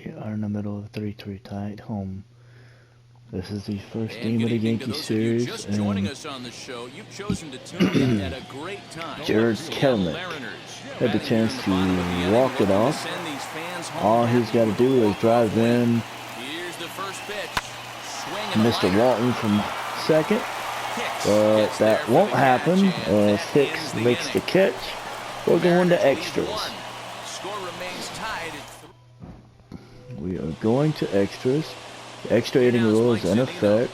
We are in the middle of a 3-3 tie at home. This is the first game of the Yankee series, just joining us on the show, you've chosen to tune in at a great time. Jared Kelenic had the chance to walk it off. All he's got to do is drive in. Here's the first pitch. Mr. Walton from second, but that won't happen as Hicks makes the catch. We're going to extras. Score remains tied at 3. We are going to extras. The extra inning rule is in effect.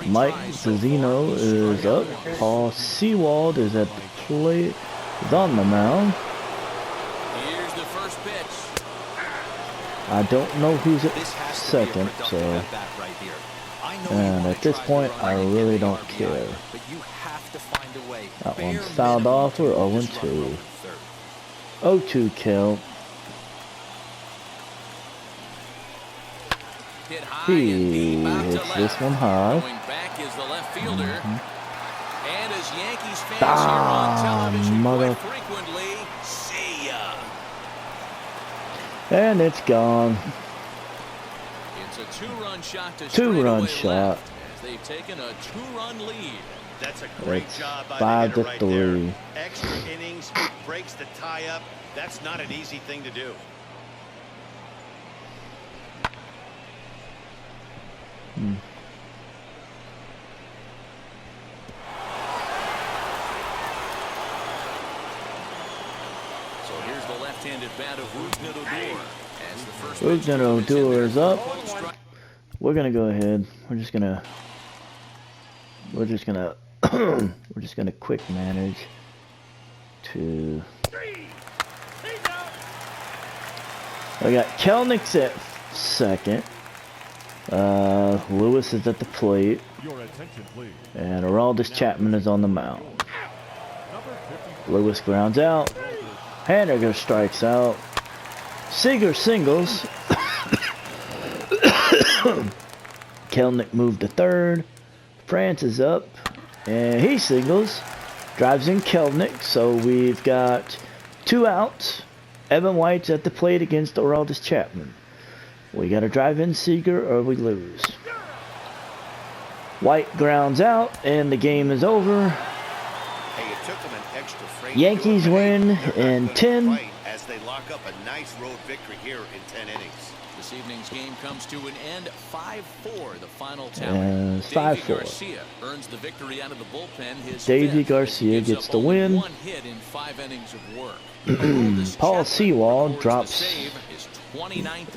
Mike Zunino is up. Paul Sewald is at the plate. Is on the mound. Here's the first pitch. I don't know who's at second, so. And at this point, I really don't care. That one's fouled off. We're 0-2. 0-2 count. He hits this one high. Back is the left fielder. And as Yankees fans here on television quite frequently, see ya. And it's gone. It's a two-run shot to Two-run shot. as they've taken a two-run lead. That's a great job by 5-3. the hitter right there. Extra innings, breaks the tie-up. That's not an easy thing to do. So here's the left-handed bat of Rougned Odor. As the first Rougned Odor is up. We're gonna go ahead. We're just gonna quick manage to. I got Kelenic at second. Lewis is at the plate. And Aroldis Chapman is on the mound. Lewis grounds out. Haniger strikes out. Seager singles. Kelenic moved to third. France is up. And he singles. Drives in Kelenic. So we've got 2 outs. Evan White's at the plate against Aroldis Chapman. We got to drive in Seager or we lose. White grounds out and the game is over. Hey, it took them an extra frame. Yankees win in 10. As they lock up a nice road victory here in 10 innings. This evening's game comes to an end 5-4, the final tally. And 5-4. Garcia earns the victory out of the bullpen. Davey Garcia gets the win. 1 hit in 5 innings of work. Paul Sewald drops,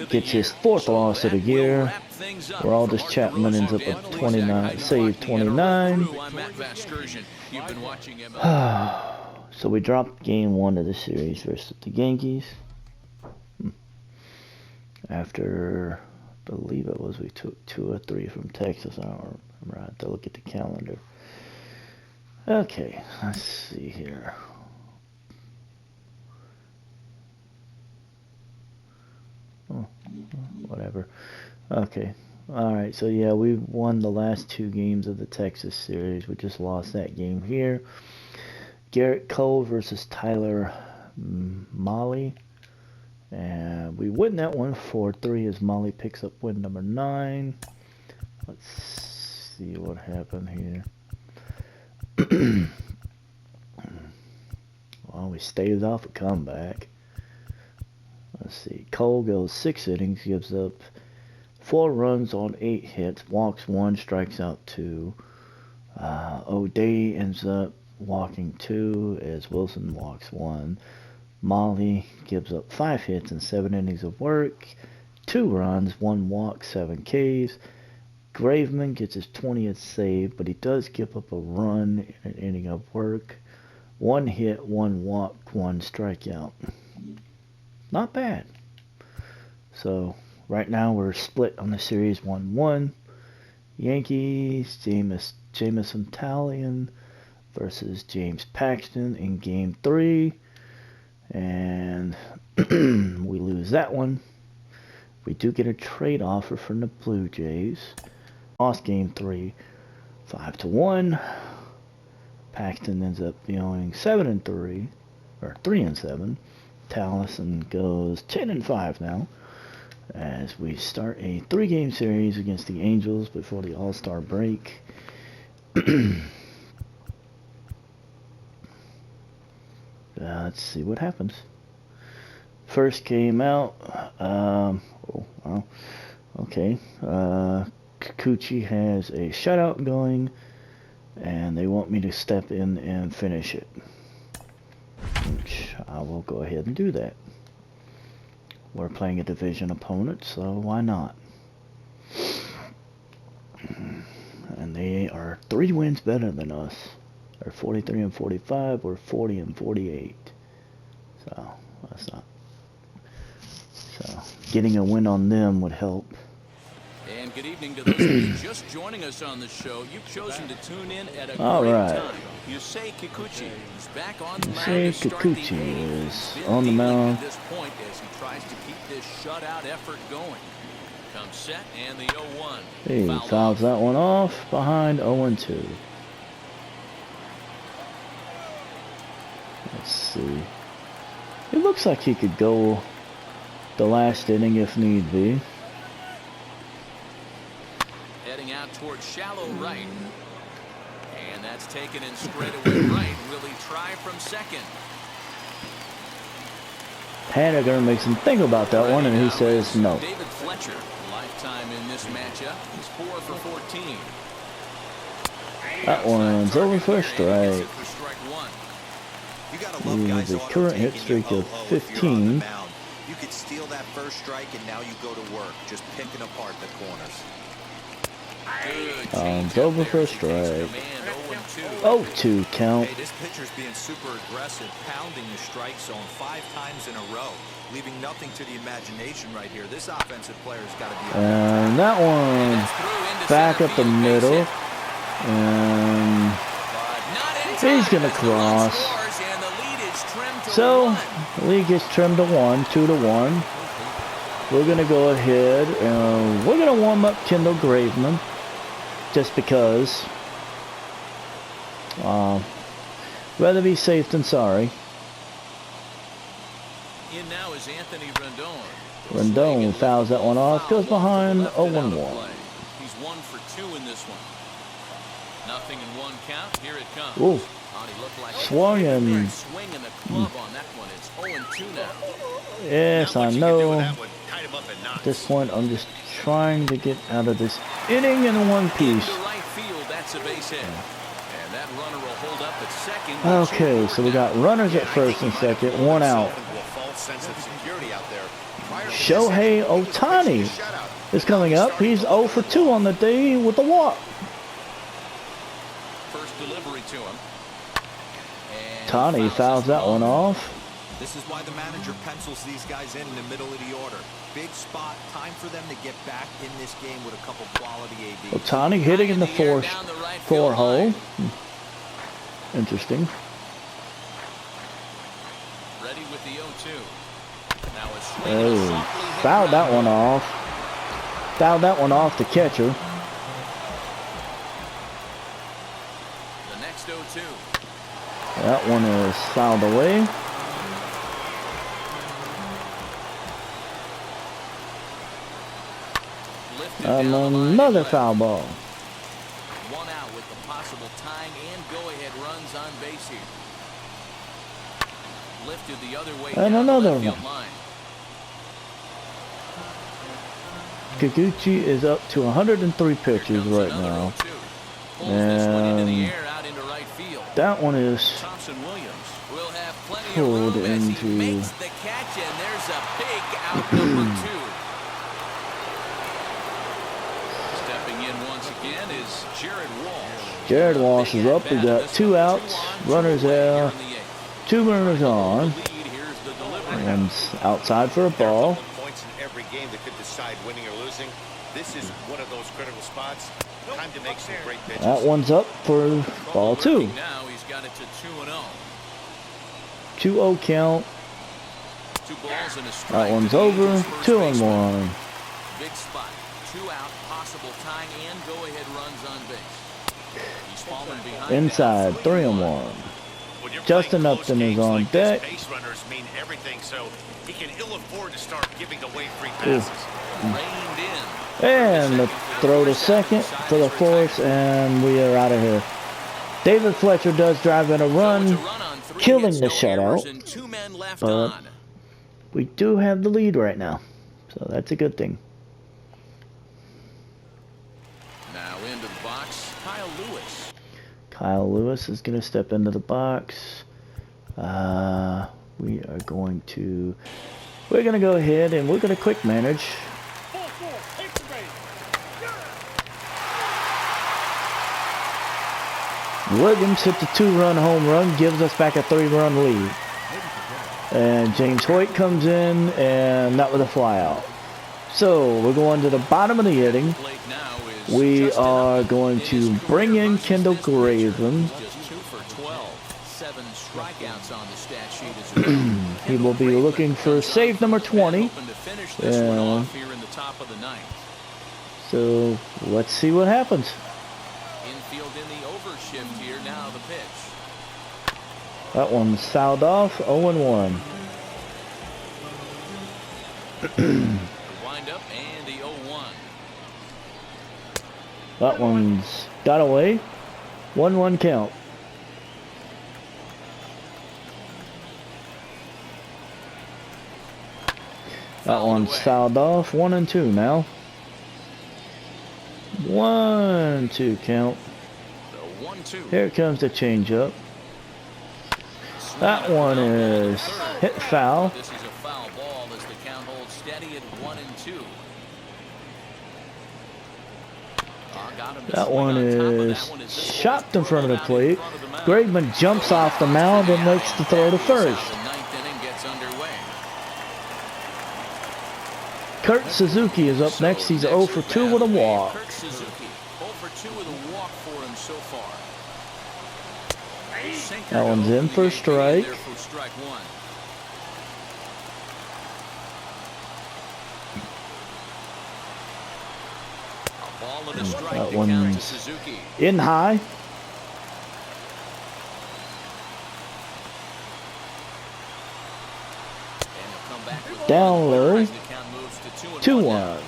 gets his 4th loss of the year. Aroldis Chapman ends up with 29, save 29. So we dropped game 1 of the series versus the Yankees. After, I believe it was, we took 2 or 3 from Texas. I don't remember. I have to look at the calendar. Okay, let's see here. Oh, whatever. Okay. Alright, so yeah, we won the last 2 games of the Texas series. We just lost that game here. Garrett Cole versus Tyler Mahle. And we win that one 4-3 as Mahle picks up win number 9. Let's see what happened here. Well, we staved off a comeback. Let's see. Cole goes 6 innings, gives up 4 runs on 8 hits, walks 1, strikes out 2. O'Day ends up walking 2 as Wilson walks 1. Mahle gives up 5 hits and 7 innings of work, 2 runs, 1 walk, 7 Ks. Graveman gets his 20th save, but he does give up a run in an inning of work. 1 hit, 1 walk, 1 strikeout. Not bad. So right now we're split on the series 1-1. Yankees, Jameson Taillon versus James Paxton in game 3. And we lose that one. We do get a trade offer from the Blue Jays. Lost game 3, 5-1. Paxton ends up going 7-3, or 3-7. Taillon goes 10-5 now. as we start a 3-game series against the Angels before the All-Star break. Let's see what happens. First game out. Okay. Kikuchi has a shutout going, and they want me to step in and finish it, which I will go ahead and do that. We're playing a division opponent, so why not? And they are 3 wins better than us. They're 43-45. We're 40-48. So that's not. So getting a win on them would help. And good evening to those of you just joining us on the show. You've chosen to tune in at a great time. Yusei Kikuchi is back on the mound to start the game. is on the mound at this point as he tries to keep this shutout effort going. Comes set and the 0-1. He fouls that one off behind 0-2. Let's see. It looks like he could go the last inning if need be. Heading out towards shallow right. And that's taken in straightaway right. Will he try from second? Haniger makes him think about that one, and he says no. David Fletcher, lifetime in this matchup. He's 4 for 14. That one's over for a strike. He has a current hit streak of 15. You could steal that first strike, and now you go to work, just picking apart the corners. It's over for a strike. 0-2 count. Hey, this pitcher's being super aggressive, pounding the strike zone 5 times in a row, leaving nothing to the imagination right here. This offensive player's got to be. And that one back up the middle, and he's gonna cross. So the lead gets trimmed to 1, 2-1. We're gonna go ahead and we're gonna warm up Kendall Graveman, just because. Rather be safe than sorry. In now is Anthony Rendon. Rendon fouls that one off, goes behind 0-1. He's 1 for 2 in this one. Nothing in 1 count. Here it comes. Ooh. Swung and swing in the club on that one. It's 0-2 now. Yes, I know. At this point, I'm just trying to get out of this inning in one piece. Right field, that's a base hit. And that runner will hold up at second. Okay, so we got runners at first and second, 1 out. Shohei Ohtani is coming up. He's 0 for 2 on the day with the walk. First delivery to him. Ohtani fouls that one off. This is why the manager pencils these guys in the middle of the order. Big spot, time for them to get back in this game with a couple quality ABs. Ohtani hitting in the 4 hole. Interesting. Ready with the 0-2. Now Oh, fouled that one off. Fouled that one off the catcher. The next 0-2. That one is fouled away. And another foul ball. 1 out with the possible tying and go-ahead runs on base here. Lifted the other way. And another one. Line. Kikuchi is up to 103 pitches right now. And that one is pulled into. Makes the catch, and there's a big out number 2. Stepping in once again is Jared Walsh. Jared Walsh is up. We got 2 outs, runners there, 2 runners on, and outside for a ball. Points in every game that could decide winning or losing. This is one of those critical spots. Time to make some great pitches. That one's up for ball 2. Now he's got it to 2-0. 2-0 count. 2 balls and a strike. That one's over. 2-1. Big spot. 2 out. Possible tying and go-ahead runs on base. He's fallen behind. Inside. 3-1. Well, Justin Upton is on deck. Base runners mean everything, so he can ill afford to start giving away free passes. And the throw to second for the force, and we are out of here. David Fletcher does drive in a run, killing the shutout. But we do have the lead right now, so that's a good thing. Now into the box, Kyle Lewis. Kyle Lewis is going to step into the box. We're going to go ahead and we're going to quick manage. Williams hit the 2-run home run, gives us back a 3-run lead. And James Hoyt comes in, and that was a flyout. So we're going to the bottom of the inning. We are going to bring in Kendall Graveman. He will be looking for save number 20. So let's see what happens. Infield in the overshift here. Now the pitch. That one's fouled off. 0-1. Wind up and the 0-1. That one's got away. 1-1 count. That one's fouled off. 1-2 now. 1-2 count. Here comes the changeup. That one is hit foul. This is a foul ball as the count holds steady at 1-2. That one is chopped in front of the plate. Graveman jumps off the mound and makes the throw to first. Kurt Suzuki is up next. He's 0 for 2 with a walk. Kurt Suzuki, 0 for 2 with a walk for him so far. That one's in for a strike. That one's in high. Down low. 2-1.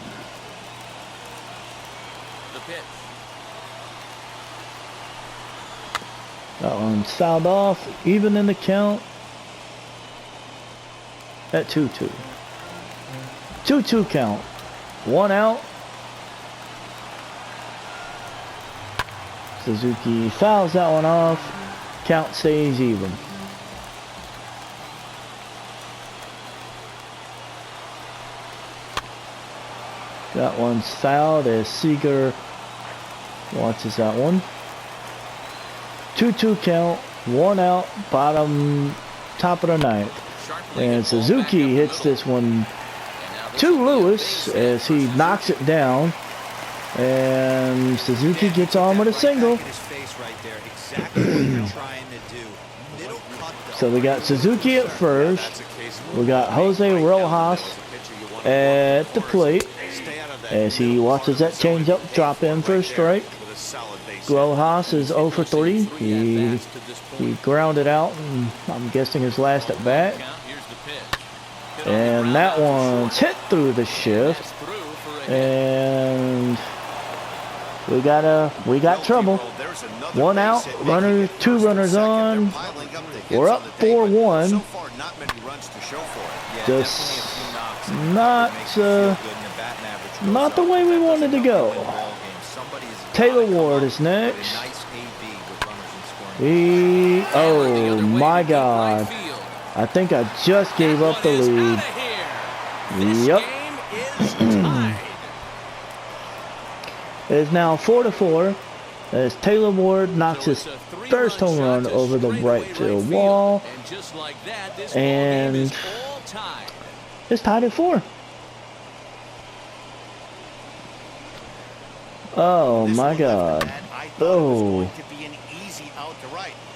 That one's fouled off, even in the count at 2-2. 2-2 count. 1 out. Suzuki fouls that one off. Count stays even. That one's fouled as Seager watches that one. 2-2 count, 1 out, top of the ninth. And Suzuki hits this one to Lewis as he knocks it down. And Suzuki gets on with a single. So we got Suzuki at first. We got Jose Rojas at the plate as he watches that changeup drop in for a strike. Rojas is 0 for 3. He grounded out, and I'm guessing his last at bat. And that one's hit through the shift. And we got trouble. 1 out, 2 runners on. We're up 4-1. Just not the way we wanted to go. Taylor Ward is next. Oh my God. I think I just gave up the lead. Yep. It is now 4-4 as Taylor Ward knocks his first home run over the right field wall. And it's tied at 4. Oh my God. Oh.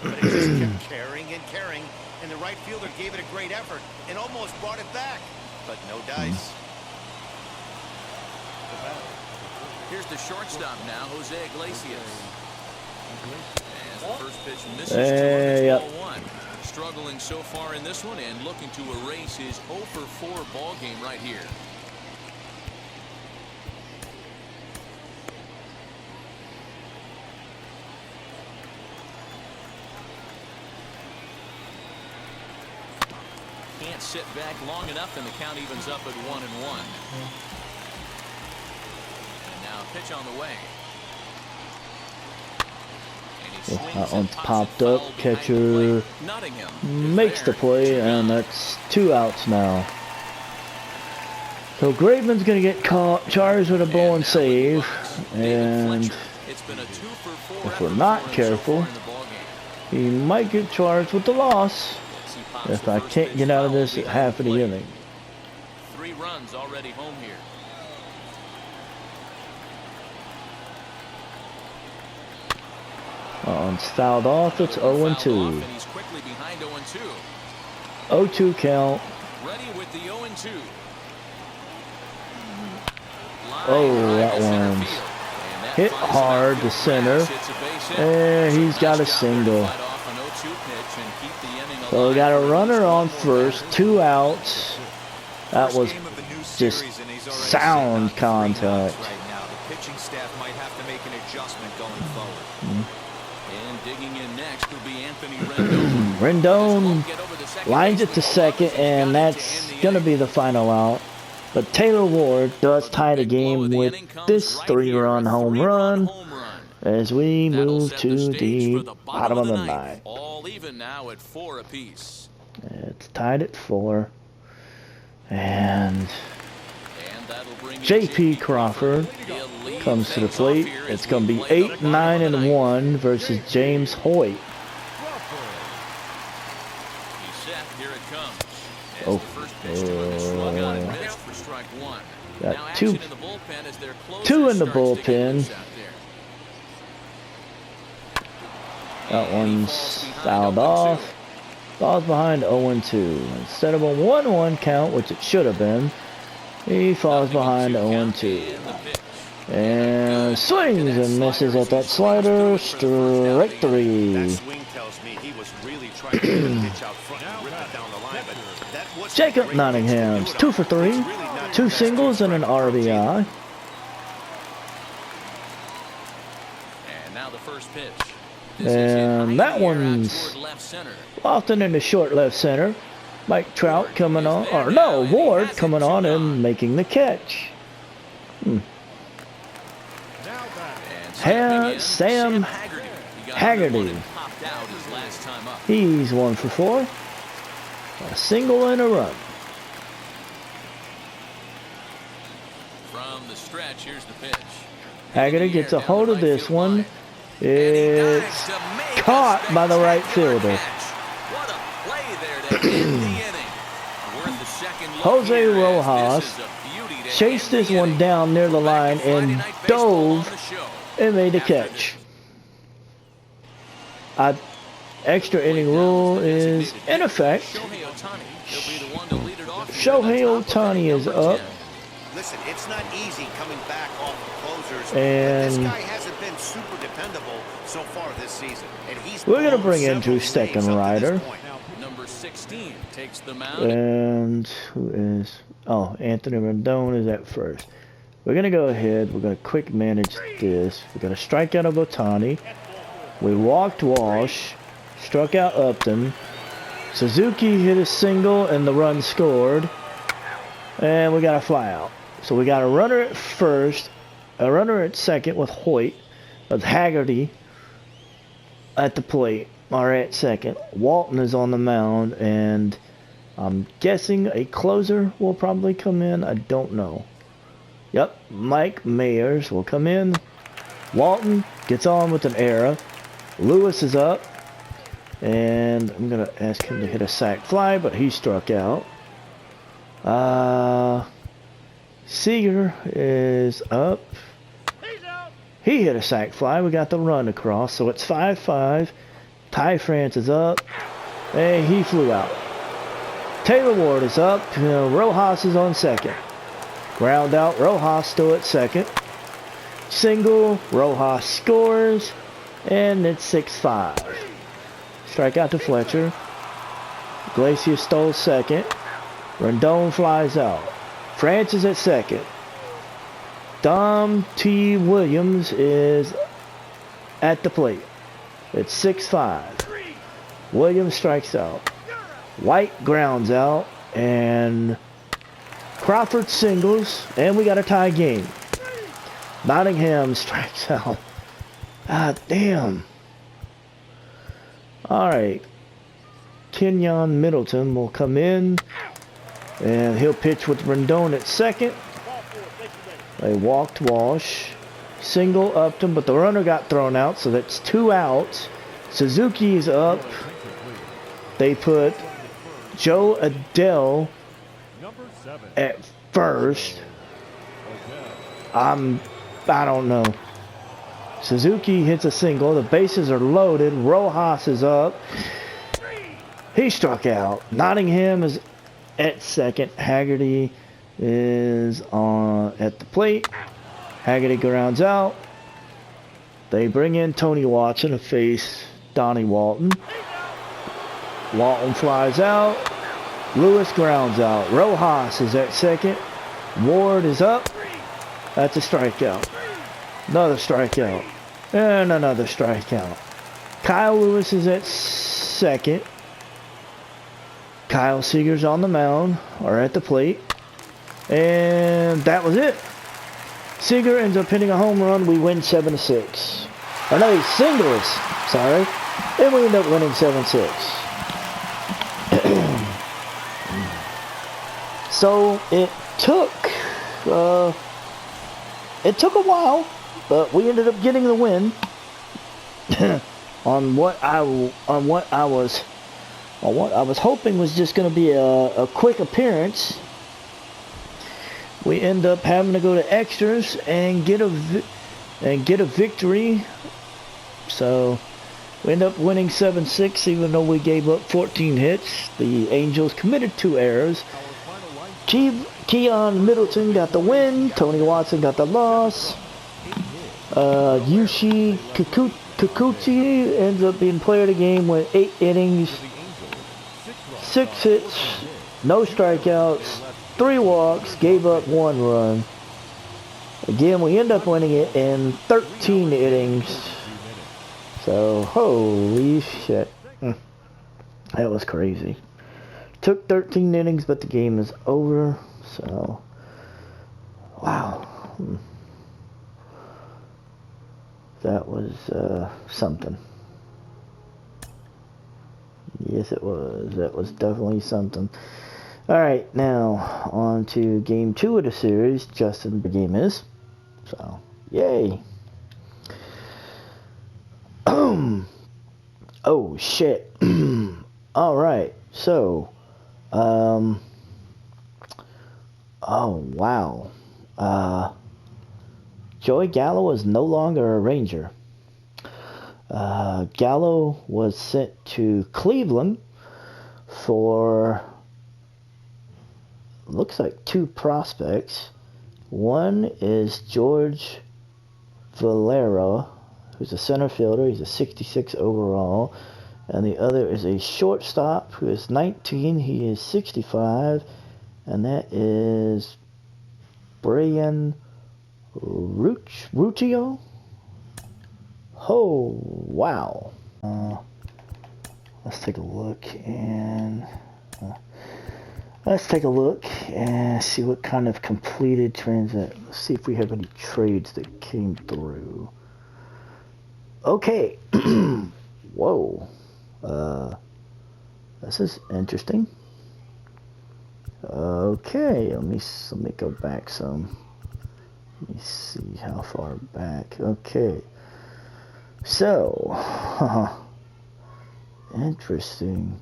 But it just kept carrying and carrying, and the right fielder gave it a great effort and almost brought it back, but no dice. Here's the shortstop now, Jose Iglesias. As First pitch misses yep. ball one. Struggling so far in this one and looking to erase his 0 for 4 ball game right here. Can't sit back long enough, and the count evens up at 1-1. And now a pitch on the way. That one's popped up. Catcher makes the play, and that's 2 outs now. So Graveman's going to get caught, charged with a blown save, and if we're not careful, he might get charged with the loss if I can't get out of this at half of the inning. 3 runs already home here. It's fouled off. It's 0-2. 0-2 count. Ready with the 0-2. Oh, that one's hit hard to center. And he's got a single. So we got a runner on first. 2 outs. That was just sound contact. The pitching staff might have to make an adjustment going forward. And digging in next will be Anthony Rendon. Rendon lines it to second, and that's going to be the final out. But Taylor Ward does tie the game with this 3-run home run as we move to the bottom of the 9th. All even now at 4 apiece. It's tied at 4. And J.P. Crawford comes to the plate. It's going to be 8-9-1 versus James Hoyt. Oh, got two in the bullpen. That one's fouled off. Falls behind 0-2. Instead of a 1-1 count, which it should have been, he falls behind 0-2. And swings and misses at that slider. Strike 3. That swing tells me he was really trying to get a pitch out front and rip it down the line, but that was Jacob Nottingham's 2 for 3. 2 singles and an RBI. And now the first pitch. And that one's often in the short left center. Mike Trout coming on, or no, Ward coming on and making the catch. Sam Haggerty. He's 1 for 4. A single and a run. From the stretch, here's the pitch. Haggerty gets a hold of this one. It's caught by the right fielder. What a play there to end the inning. Worth the second look Jose here, Rojas chased this one down near the line and dove and made the catch. Extra inning rule is in effect. Shohei Ohtani is up. Listen, it's not easy coming back off the closers. And this guy hasn't been super dependable so far this season. And he's we're gonna bring in to Steckenrider. Number 16 takes the mound. And who is? Oh, Anthony Rendon is at first. We're gonna go ahead. We're gonna quick manage this. We're gonna strike out of Ohtani. We walked Walsh, struck out Upton. Suzuki hit a single and the run scored. And we got a fly out. So we got a runner at first, a runner at second with Hoyt, with Haggerty at the plate, or at second. Walton is on the mound, and I'm guessing a closer will probably come in. I don't know. Yep, Mike Mayers will come in. Walton gets on with an error. Lewis is up, and I'm going to ask him to hit a sac fly, but he struck out. Seager is up. He hit a sac fly. We got the run across, so it's 5-5. Ty France is up, and he flew out. Taylor Ward is up. Rojas is on second. Ground out. Rojas still at second. Single. Rojas scores. And it's 6-5. Strikeout to Fletcher. Iglesias stole second. Rendon flies out. Francis at second. Dom T. Williams is at the plate. It's 6-5. Williams strikes out. White grounds out. And Crawford singles. And we got a tie game. Nottingham strikes out. Ah, damn. Alright. Kenyon Middleton will come in. And he'll pitch with Rendon at second. They walked Walsh. Single Upton, but the runner got thrown out, so that's 2 outs. Suzuki's up. They put Joe Adele at first. I don't know. Suzuki hits a single. The bases are loaded. Rojas is up. He struck out. Nottingham is at second. Haggerty is at the plate. Haggerty grounds out. They bring in Tony Watson to face Donnie Walton. Walton flies out. Lewis grounds out. Rojas is at second. Ward is up. That's a strikeout. Another strikeout. And another strikeout. Kyle Lewis is at second. Kyle Seager's on the mound, or at the plate. And that was it. Seager ends up hitting a home run. We win 7-6. Or no, he's singles. Sorry. And we end up winning 7-6. So it took a while, but we ended up getting the win. on what I was hoping was just going to be a quick appearance. We end up having to go to extras and get a victory. So we end up winning 7-6, even though we gave up 14 hits. The Angels committed 2 errors. Keon Middleton got the win. Tony Watson got the loss. Yushi Kikuchi ends up being player of the game with 8 innings, 6 hits, no strikeouts, 3 walks, gave up 1 run. Again, we end up winning it in 13 innings. So, holy shit. That was crazy. Took 13 innings, but the game is over. So, wow. That was something. Yes, it was. That was definitely something. Alright, now on to game 2 of the series. Justin, the game is. So, yay. Oh, shit. Alright, so, oh, wow. Joey Gallo is no longer a Ranger. Gallo was sent to Cleveland for, looks like 2 prospects. One is George Valera, who's a center fielder. He's a 66 overall. And the other is a shortstop who is 19. He is 65. And that is Brian Ruccio. Oh, wow. Let's take a look and see what kind of completed transaction. Let's see if we have any trades that came through. Okay. Whoa. This is interesting. Okay, let me go back some. Let me see how far back. Okay. So, interesting.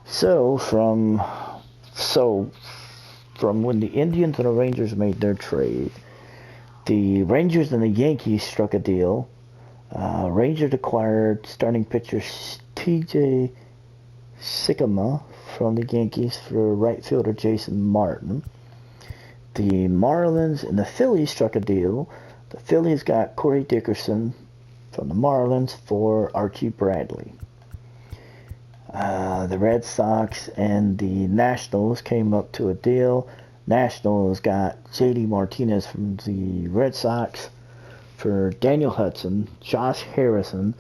So from when the Indians and the Rangers made their trade, the Rangers and the Yankees struck a deal. Rangers acquired starting pitcher T.J. Sikkema from the Yankees for right fielder Jason Martin. The Marlins and the Phillies struck a deal. The Phillies got Corey Dickerson from the Marlins for Archie Bradley. The Red Sox and the Nationals came up to a deal. Nationals got JD Martinez from the Red Sox for Daniel Hudson, Josh Harrison,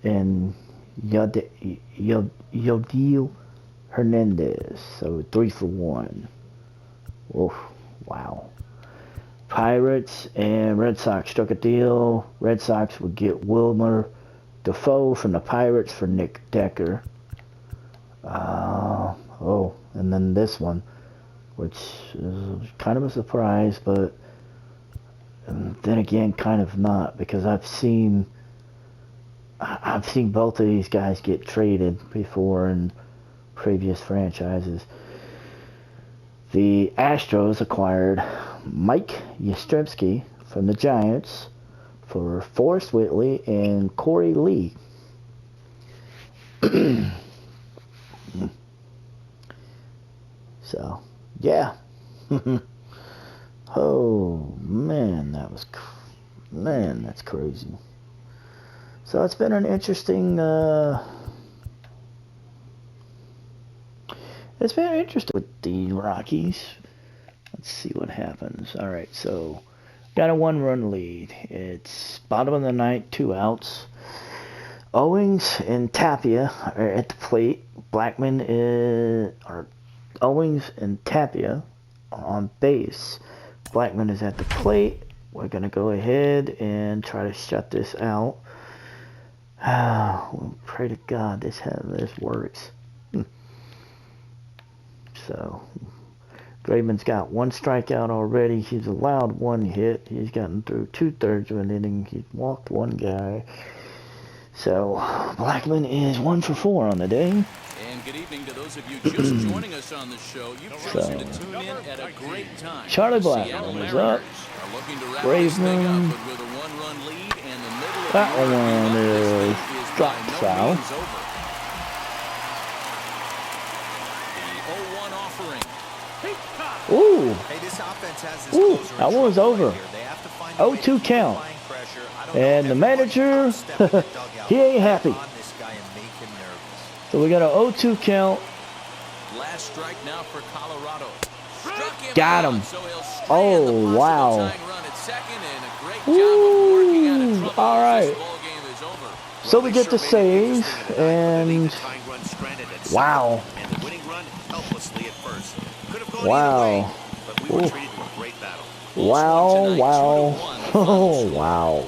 and Yadiel Hernandez. So 3 for 1. Oof, wow. Pirates and Red Sox struck a deal. Red Sox would get Wilmer Defoe from the Pirates for Nick Decker. And then this one, which is kind of a surprise, but then again, kind of not, because I've seen both of these guys get traded before in previous franchises. The Astros acquired Mike Yastrzemski from the Giants for Forrest Whitley and Corey Lee. So, yeah. Oh, man, that's crazy. So it's been an interesting, with the Rockies. Let's see what happens. All right, so got a 1-run lead. It's bottom of the ninth, 2 outs. Owings and Tapia are at the plate. Owings and Tapia are on base. Blackman is at the plate. We're going to go ahead and try to shut this out. We'll pray to God this works. So, Graveman's got 1 strikeout already. He's allowed 1 hit. He's gotten through 2/3 of an inning. He's walked 1 guy. So, Blackman is 1 for 4 on the day. And good evening to those of you just joining us on the show. You've chosen to tune in at a great time. Charlie Blackman is up. Graveman. That one is dropped south. Ooh. That one was over. 0-2 count. And the manager, he ain't happy. So we got a 0-2 count. Last strike now for Colorado. Got him. Oh, wow. Ooh, all right. So we get the save, and wow. Wow. Ooh. Wow. Oh, wow.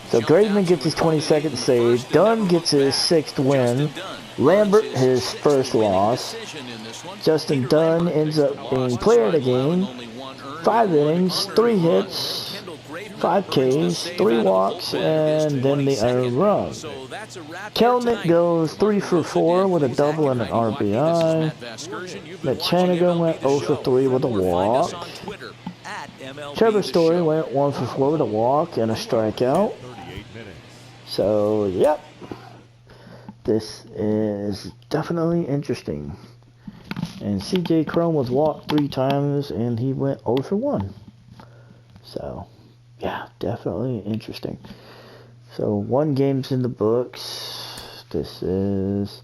So Graveman gets his 22nd save. Dunn gets his 6th win. Lambert his first loss. Justin Dunn ends up being player of the game. 5 innings, 3 hits, 5 Ks, 3 walks, and then the earned run. Kelnick goes 3 for 4 with a double and an RBI. Mechaniga went 0 for 3 with a walk. Trevor Story went 1 for 4 with a walk and a strikeout. So, yep. This is definitely interesting. And CJ Cron was walked 3 times and he went 0 for 1. So, yeah, definitely interesting. So, 1 game's in the books. This is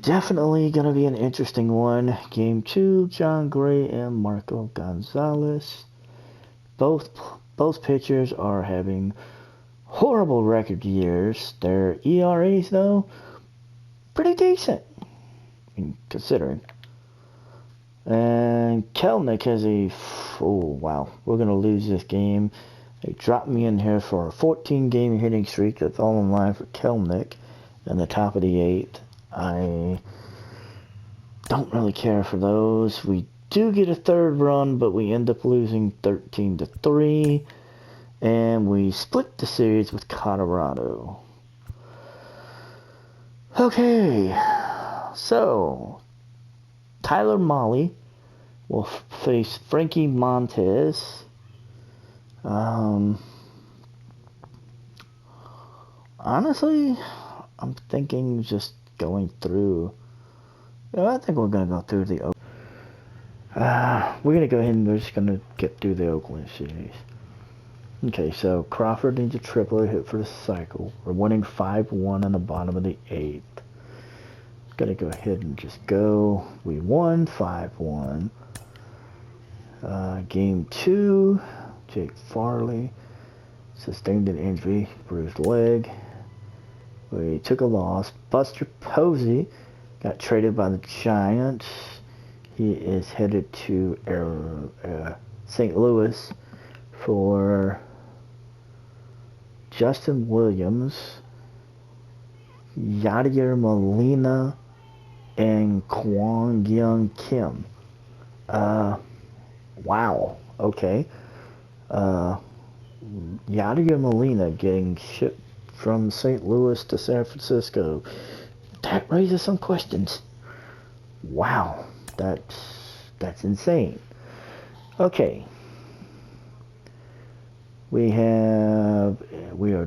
definitely going to be an interesting one. Game 2, John Gray and Marco Gonzalez. Both pitchers are having horrible record years. Their ERAs, though, pretty decent, considering. And Kelnick has wow, we're going to lose this game. They dropped me in here for a 14-game hitting streak. That's all in line for Kelnick in the top of the 8th. I don't really care for those. We do get a 3rd run, but we end up losing 13-3. And we split the series with Colorado. Okay, so Tyler Mahle will face Frankie Montes. Honestly, I'm thinking just going through. I think we're going to go through the we're going to go ahead and we're just going to get through the Oakland series. Okay, so Crawford needs a triple hit for the cycle. We're winning 5-1 in the bottom of the 8th. Gotta go ahead and just go. We won 5-1. Game 2, Jake Farley sustained an injury, bruised leg. We took a loss. Buster Posey got traded by the Giants. He is headed to St. Louis for Justin Williams, Yadier Molina, and Kwang Young Kim. Wow. Okay. Yadier Molina getting shipped from St. Louis to San Francisco. That raises some questions. Wow. That's insane. Okay. We are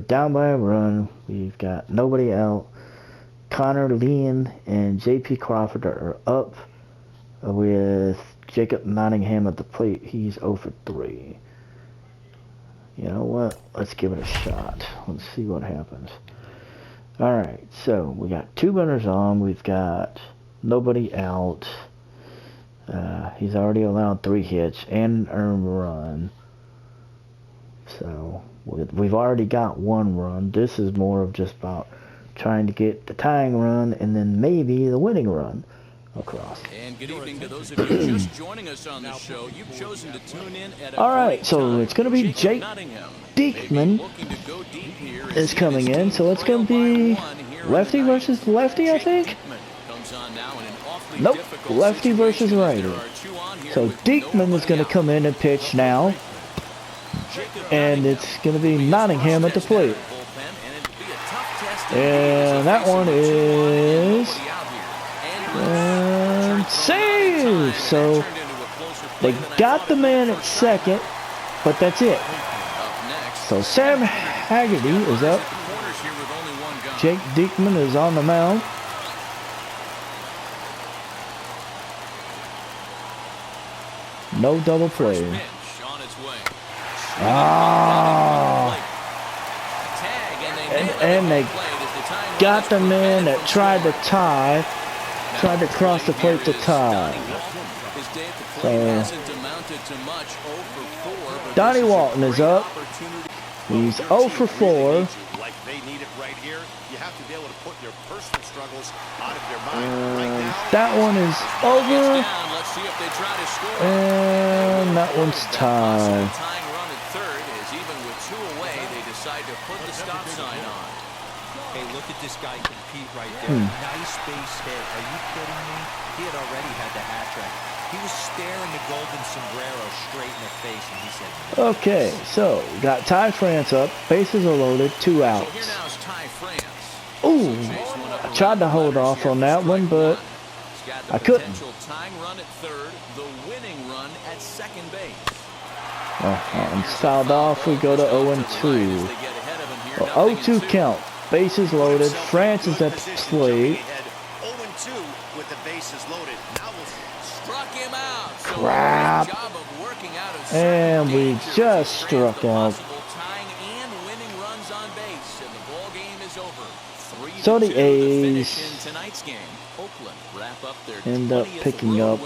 down by a run. We've got nobody out. Connor Lean and J.P. Crawford are up with Jacob Nottingham at the plate. He's 0 for 3. You know what? Let's give it a shot. Let's see what happens. Alright, so we got 2 runners on. We've got nobody out. He's already allowed 3 hits and earned run. So we've already got 1 run. This is more of just about trying to get the tying run and then maybe the winning run across. And good evening to those of you just joining us on the show. You've chosen to tune in at all right, so it's going to be Jake Diekman is coming in. So it's going to be lefty versus lefty, I think. Nope, lefty versus righty. So Diekman is going to come in and pitch now. And it's going to be Nottingham at the plate. And that one is saved. So they got the man at second, but that's it. So Sam Haggerty is up. Jake Diekman is on the mound. No double play. And they got the man that tried to cross the plate to tie. So Donnie Walton is up. He's 0 for 4. That one is over. And that one's tied. Hey, look at this guy compete right there. Nice base hit. Are you kidding me? He had already had the hat trick. He was staring the golden sombrero straight in the face, and he said, okay, so we got Ty France up. Bases are loaded. 2 outs. Ooh, I tried to hold off on that one, but I couldn't. And fouled off. We go to 0-2. 0-2 count. Bases loaded. France is at the plate. Crap. And we just struck out. So the A's end up picking up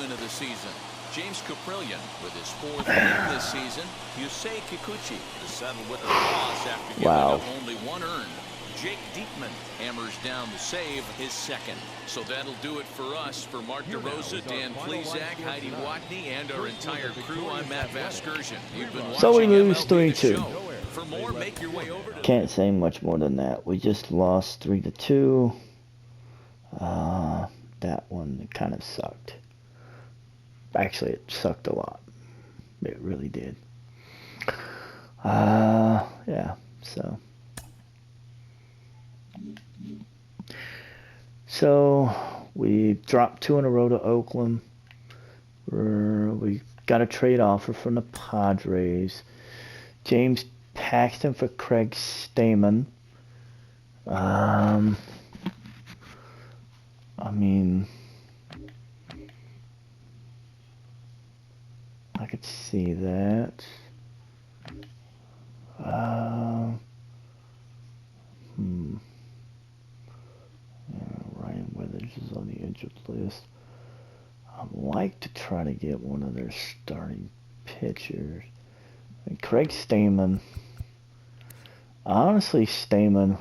James Caprillion with his 4th win this season. Yusei Kikuchi is settled with a loss after giving up only 1 earned. Jake Diekman hammers down the save, his 2nd. So that'll do it for us. For Mark DeRosa, Dan Plesac, Heidi Watney, and our entire crew, I'm Matt Vasgersian. You've been watching so we lose MLB 3-2. For more, make your way over to Can't say much more than that. We just lost 3-2. That one kind of sucked. Actually, it sucked a lot. It really did. Yeah, so we dropped 2 in a row to Oakland. We got a trade offer from the Padres. James Paxton for Craig Stammen. I mean, I could see that. Ryan Weathers is on the injured list. I'd like to try to get one of their starting pitchers. And Craig Stammen. Honestly, Stammen,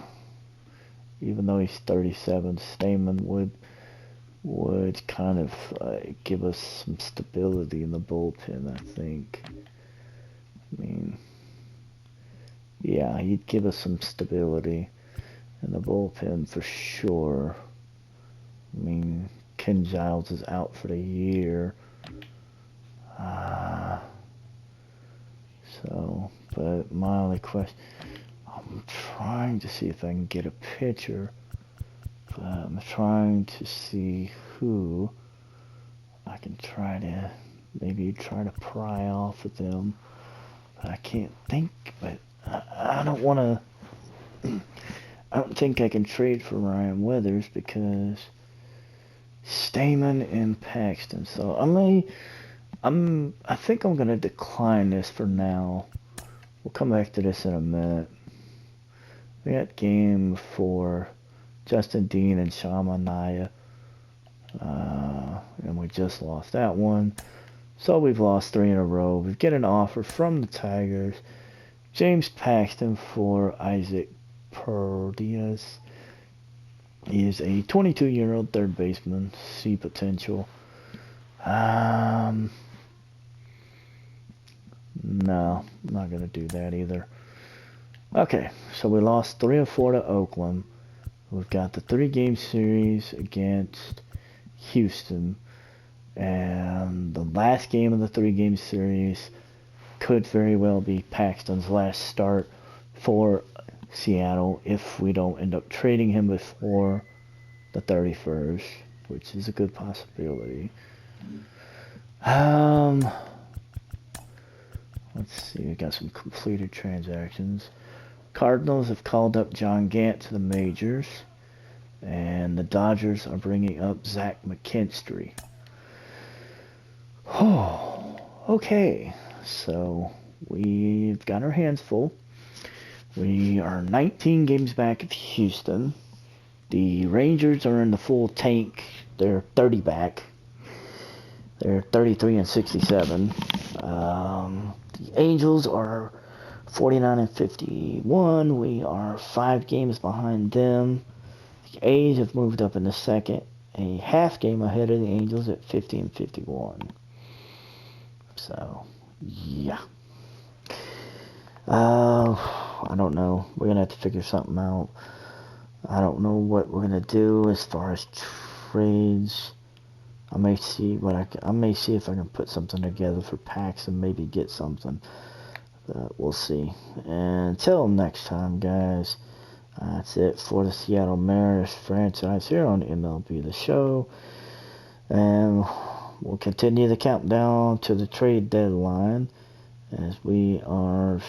even though he's 37, Stammen would kind of give us some stability in the bullpen, I think. I mean, yeah, he'd give us some stability in the bullpen for sure. I mean, Ken Giles is out for the year. But my only question, I'm trying to see if I can get a pitcher. But I'm trying to see who I can try to pry off of them. But I can't think, but I don't want to. I don't think I can trade for Ryan Weathers because Stammen and Paxton. So I think I'm gonna decline this for now. We'll come back to this in a minute. We got game 4, Justin Dean and Shama Naya. And we just lost that one. So we've lost 3 in a row. We get an offer from the Tigers. James Paxton for Isaac Perdias. He is a 22-year-old third baseman. See potential. No, I'm not going to do that either. Okay, so we lost 3 of 4 to Oakland. We've got the 3-game series against Houston. And the last game of the 3-game series could very well be Paxton's last start for Seattle if we don't end up trading him before the 31st, which is a good possibility. Let's see, we got some completed transactions. Cardinals have called up John Gant to the majors, and the Dodgers are bringing up Zach McKinstry. Oh, okay, so we've got our hands full. We are 19 games back at Houston. The Rangers are in the full tank. They're 30 back. They're 33 and 67. The Angels are 49 and 51. We are 5 games behind them. The A's have moved up in the second, a half game ahead of the Angels at 50 and 51. So, yeah. I don't know. We're going to have to figure something out. I don't know what we're going to do as far as trades. I may see if I can put something together for Pax and maybe get something. We'll see. And until next time, guys, that's it for the Seattle Mariners franchise here on MLB The Show. And we'll continue the countdown to the trade deadline as we are,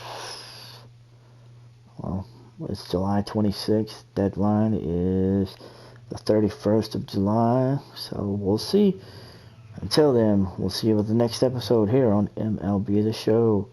well, it's July 26th. Deadline is the 31st of July. So we'll see. Until then, we'll see you with the next episode here on MLB The Show.